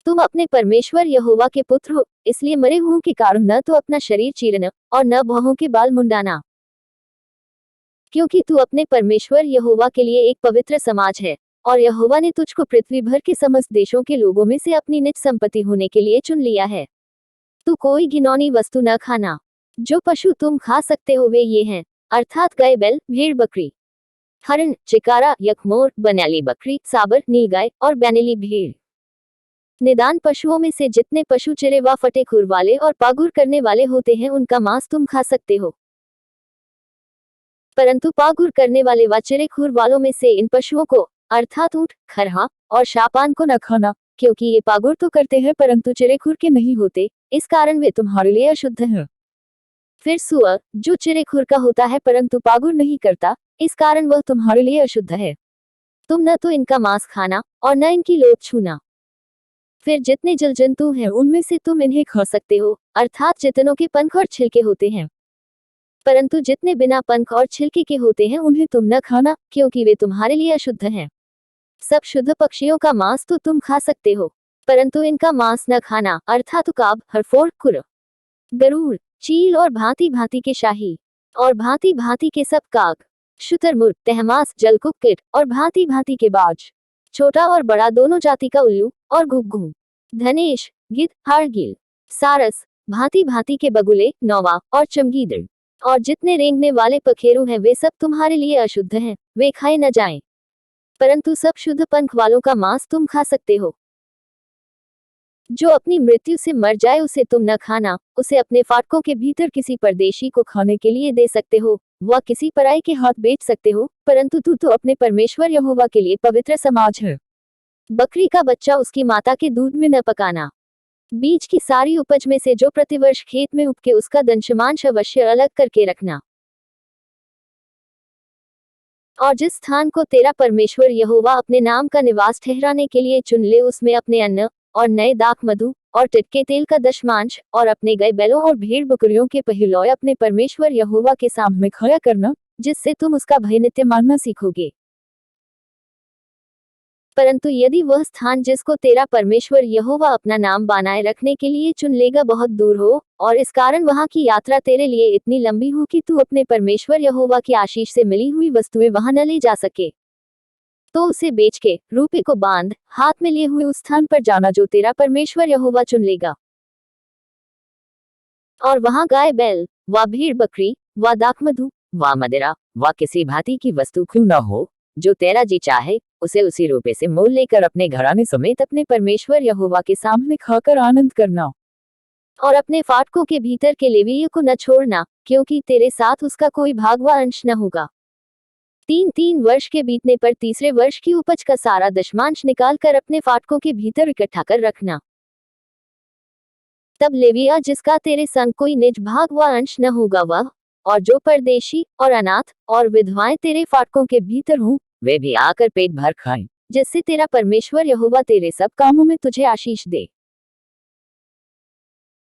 तुम अपने परमेश्वर यहोवा के पुत्र हो, इसलिए मरे हुओं के कारण न तो अपना शरीर चीरना और न बौहों के बाल मुंडाना, क्योंकि तू अपने परमेश्वर यहोवा के लिए एक पवित्र समाज है, और यहोवा ने तुझको पृथ्वी भर के समस्त देशों के लोगों में से अपनी निज संपत्ति होने के लिए चुन लिया है। तू कोई घिनौनी वस्तु न खाना। जो पशु तुम खा सकते हो वे ये हैं, अर्थात गाय, बैल, भेड़, बकरी, हरण, चिकारा, यकमोर, बनेली बकरी, साबर, नीलगाय और बैनेली भेड़। निदान पशुओं में से जितने पशु चिरे व फटे खुर वाले और पागुर करने वाले होते हैं उनका मांस तुम खा सकते हो, परंतु पागुर करने वाले व चिरे खुर वालों में से इन पशुओं को, अर्थात ऊंट, खरहा और शापान को न खाना, क्योंकि ये पागुर तो करते हैं परंतु चिरे खुर के नहीं होते, इस कारण वे तुम्हारे लिए अशुद्ध हैं। फिर सुअर, जो चिरे खुर का होता है परंतु पागुर नहीं करता, इस कारण वह तुम्हारे लिए अशुद्ध है। तुम न तो इनका मांस खाना और न इनकी लोथ छूना। फिर जितने जल जंतु हैं उनमें से तुम इन्हें खा सकते हो, अर्थात जितनों के पंख और छिलके होते हैं, परंतु जितने बिना पंख और छिलके के होते हैं उन्हें तुम न खाना, क्योंकि वे तुम्हारे लिए अशुद्ध हैं। सब शुद्ध पक्षियों का मांस तो तुम खा सकते हो, परंतु इनका मांस न खाना, अर्थात उकाब, हरफोड़, कुर, गरुड़, चील और भांति भांति के शाही और भांति भांति के सब काग, शुतुरमुर्ग, तहमास, जलकुक्कुट और भांति भांति के बाज, छोटा और बड़ा दोनों जाति का उल्लू और घुघू, धनेश, गिद्ध, हाड़गिल, सारस, भांति भांति के बगुले, नौवा और चमगीदड़ और जितने रेंगने वाले पखेरु हैं वे सब तुम्हारे लिए अशुद्ध हैं, वे खाए न जाएं, परंतु सब शुद्ध पंख वालों का मांस तुम खा सकते हो। जो अपनी मृत्यु से मर जाए उसे तुम न खाना, उसे अपने फाटकों के भीतर किसी परदेशी को खाने के लिए दे सकते हो, वह किसी पराये के हाथ बेच सकते हो, परंतु तू तो अपने परमेश्वर यहोवा के लिए पवित्र समाज है। बकरी का बच्चा उसकी माता के दूध में न पकाना। बीज की सारी उपज में से जो प्रतिवर्ष खेत में उपके उसका दंशमांश अवश्य अलग करके रखना। और जिस स्थान को तेरा परमेश्वर यहोवा अपने नाम का निवास ठहराने के लिए चुन ले उसमें अपने अन्न और नए दाख मधु और टिटके तेल का दशमांश और अपने गाय बैलों और भेड़ बकरियों के पहिलौए अपने परमेश्वर यहोवा के सामने खाया करना, जिससे तुम उसका भय नित्य मानना सीखोगे। परंतु यदि वह स्थान जिसको तेरा परमेश्वर यहोवा अपना नाम बनाए रखने के लिए चुन लेगा बहुत दूर हो, और इस कारण वहां की यात्रा तेरे लिए इतनी लंबी हो कि तू अपने परमेश्वर यहोवा की आशीष से मिली हुई वस्तुएं वहां न ले जा सके, तो उसे बेच के रूपे को बांध हाथ में लिए हुए उस स्थान पर जाना जो तेरा परमेश्वर यहोवा चुन लेगा। और वहां गाय, बैल व भेड़ बकरी व दाखमधु व मदिरा व किसी भांति की वस्तु क्यों न हो, जो तेरा जी चाहे उसे उसी रुपए से मोल लेकर अपने घराने समेत अपने परमेश्वर यहोवा के सामने खाकर आनंद करना। और अपने फाटकों के भीतर के लेवीय को न छोड़ना, क्योंकि तेरे साथ उसका कोई भाग व अंश न होगा। 3 वर्ष के बीतने पर तीसरे वर्ष की उपज का सारा दशमांश निकाल कर अपने फाटकों के भीतर इकट्ठा कर रखना। तब लेविया जिसका तेरे संग कोई निज भाग व अंश न होगा वह, और जो परदेशी और अनाथ और विधवाएं तेरे फाटकों के भीतर हों, वे भी आकर पेट भर खाएं, जिससे तेरा परमेश्वर यहोवा तेरे सब कामों में तुझे आशीष दे।